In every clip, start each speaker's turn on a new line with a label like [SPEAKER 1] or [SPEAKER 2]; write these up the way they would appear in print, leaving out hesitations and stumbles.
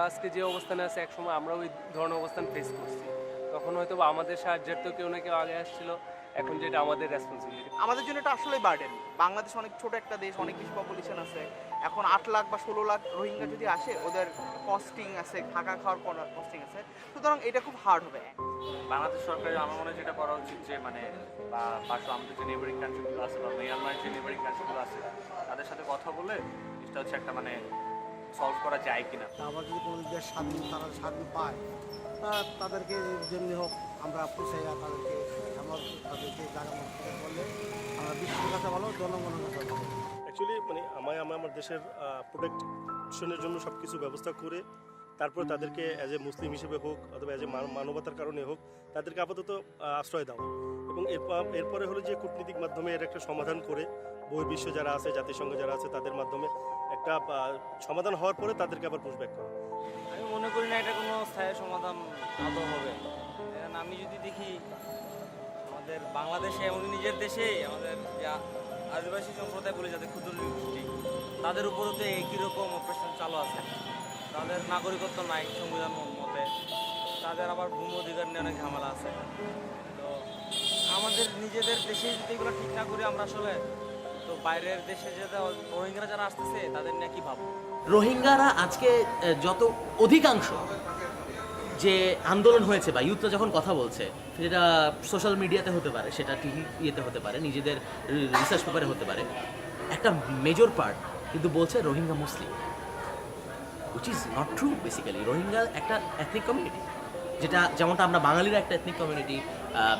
[SPEAKER 1] আজকে যে অবস্থানে আছে একসময় আমরা ওই ধরনের অবস্থান ফেস করছি, তখন হয়তো বা আমাদের সাহায্যের তো কেউ না কেউ আগে আসছিল, এখন যেটা আমাদের রেসপন্সিবিলিটি।
[SPEAKER 2] আমাদের জন্য এটা আসলেই বার্ডেন। বাংলাদেশ অনেক ছোট একটা দেশ, অনেক বেশি পপুলেশন আছে। এখন 8 লাখ বা 16 লাখ রোহিঙ্গা যদি আসে, ওদের কস্টিং আছে, থাকা খাওয়ার কস্টিং আছে, সুতরাং এটা খুব হার্ড হবে।
[SPEAKER 3] বাংলাদেশ সরকারের আমার মনে হয় যেটা করা উচিত যে মানে বা পাশে আমাদের যে নেবারিং কান্ট্রিগুলো আছে বা মিয়ানমারের যে নেবারিং কান্ট্রিগুলো আছে তাদের সাথে কথা বলে এটা হচ্ছে একটা মানে সলভ করা যায় কিনা।
[SPEAKER 4] আবার যদি কোনো দেশ স্বাধীন, তারা স্বাধীন পায়, তাদেরকে যেমনি হোক আমরা পুষাইয়া তাদেরকে জায়গা মতো করলে আমরা বিশ্বের কাছে ভালো, জনগণের কাছে ভালো।
[SPEAKER 5] অ্যাকচুয়ালি মানে আমার দেশের প্রোটেকশনের জন্য সব কিছু ব্যবস্থা করে তারপর তাদেরকে অ্যাজ এ মুসলিম হিসেবে হোক অথবা অ্যাজ এ মানবতার কারণে হোক তাদেরকে আপাতত আশ্রয় দেওয়া, এবং এরপরে হলো যে কূটনীতিক মাধ্যমে এর একটা সমাধান করে বহির্বিশ্ব যারা আছে, জাতিসংঘ যারা আছে, তাদের মাধ্যমে একটা সমাধান হওয়ার পরে তাদেরকে আবার পুশব্যাক করা।
[SPEAKER 6] আমি মনে করি না এটা কোনো স্থায়ী সমাধান আদৌ হবে। কারণ আমি যদি দেখি আমাদের বাংলাদেশে এমনকি নিজের দেশে আমাদের যে আদিবাসী সম্প্রদায় বলে যাদের ক্ষুদ্র গোষ্ঠী, তাদের উপরও তো একই রকম অপারেশন চালু আছে। তাদের নাগরিকত্ব নাই সংবিধান মতে, তাদের আবার ভূমি অধিকার নিয়ে অনেক ঝামেলা আছে। তো আমাদের নিজেদের দেশে যদি এগুলো ঠিক না করি আমরা আসলে, তো বাইরের দেশে যে রোহিঙ্গারা যারা আসতেছে তাদের নিয়ে কী ভাববো?
[SPEAKER 7] রোহিঙ্গারা আজকে যত অধিকাংশ যে আন্দোলন হয়েছে বা ইউথরা যখন কথা বলছে, সেটা সোশ্যাল মিডিয়াতে হতে পারে, সেটা টিভি ইয়েতে হতে পারে, নিজেদের রিসার্চ পেপারে হতে পারে, একটা মেজর পার্ট কিন্তু বলছে রোহিঙ্গা মুসলিম, which is not true. Basically Rohingya একটা এথনিক কমিউনিটি, যেটা যেমনটা আমরা বাঙালিরা একটা এথনিক কমিউনিটি,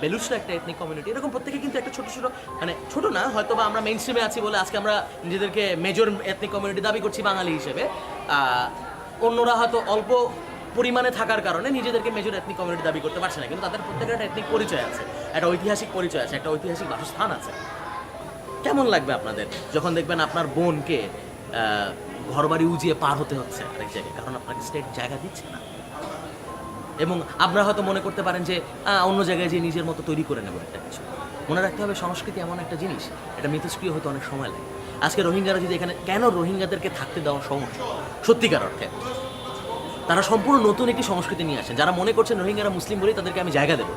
[SPEAKER 7] বেলুচরা একটা এথনিক কমিউনিটি, এরকম প্রত্যেকে কিন্তু একটা ছোটো ছোটো, মানে ছোটো না হয়তো বা আমরা মেইন স্ট্রিমে আছি বলে আজকে আমরা নিজেদেরকে মেজর এথনিক কমিউনিটি দাবি করছি বাঙালি হিসেবে, অন্যরা হয়তো অল্প পরিমাণে থাকার কারণে নিজেদেরকে মেজর এথনিক কমিউনিটি দাবি করতে পারছে না, কিন্তু তাদের প্রত্যেকের একটা এথনিক পরিচয় আছে, একটা ঐতিহাসিক পরিচয় আছে, একটা ঐতিহাসিক বাসস্থান আছে। কেমন লাগবে আপনাদের যখন দেখবেন আপনার বোনকে ঘরবাড়ি উজিয়ে পার হতে হচ্ছে আরেক জায়গায়, কারণ আপনাকে স্টেট জায়গা দিচ্ছে না? এবং আপনারা হয়তো মনে করতে পারেন যে অন্য জায়গায় যে নিজের মতো তৈরি করে নেব একটা কিছু। মনে রাখতে হবে সংস্কৃতি এমন একটা জিনিস, এটা মিথস্ক্রিয় হতে অনেক সময় লাগে। আজকে রোহিঙ্গারা যদি এখানে, কেন রোহিঙ্গাদেরকে থাকতে দেওয়া সমস্যা সত্যিকার অর্থে, তারা সম্পূর্ণ নতুন একটি সংস্কৃতি নিয়ে আসেন। যারা মনে করছেন রোহিঙ্গারা মুসলিম বলেই তাদেরকে আমি জায়গা দেবো,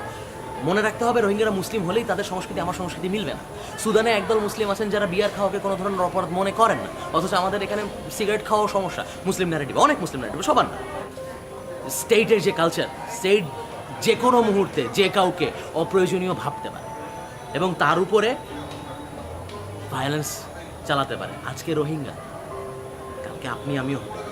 [SPEAKER 7] মনে রাখতে হবে রোহিঙ্গারা মুসলিম হলেই তাদের সংস্কৃতি আমার সংস্কৃতি মিলবে না। সুদানে একদল মুসলিম আছেন যারা বিয়ার খাওয়াকে কোনো ধরনের অপরাধ মনে করেন না, অথচ আমাদের এখানে সিগারেট খাওয়াও সমস্যা। মুসলিম ন্যারেটিভ, অনেক মুসলিম ন্যারেটিভ, সবার না। স্টেটের যে কালচার, স্টেট যে কোনো মুহূর্তে যে কাউকে অপ্রয়োজনীয় ভাবতে পারে এবং তার উপরে ভায়োলেন্স চালাতে পারে। আজকে রোহিঙ্গা, কালকে আপনি আমিও হতে পারি।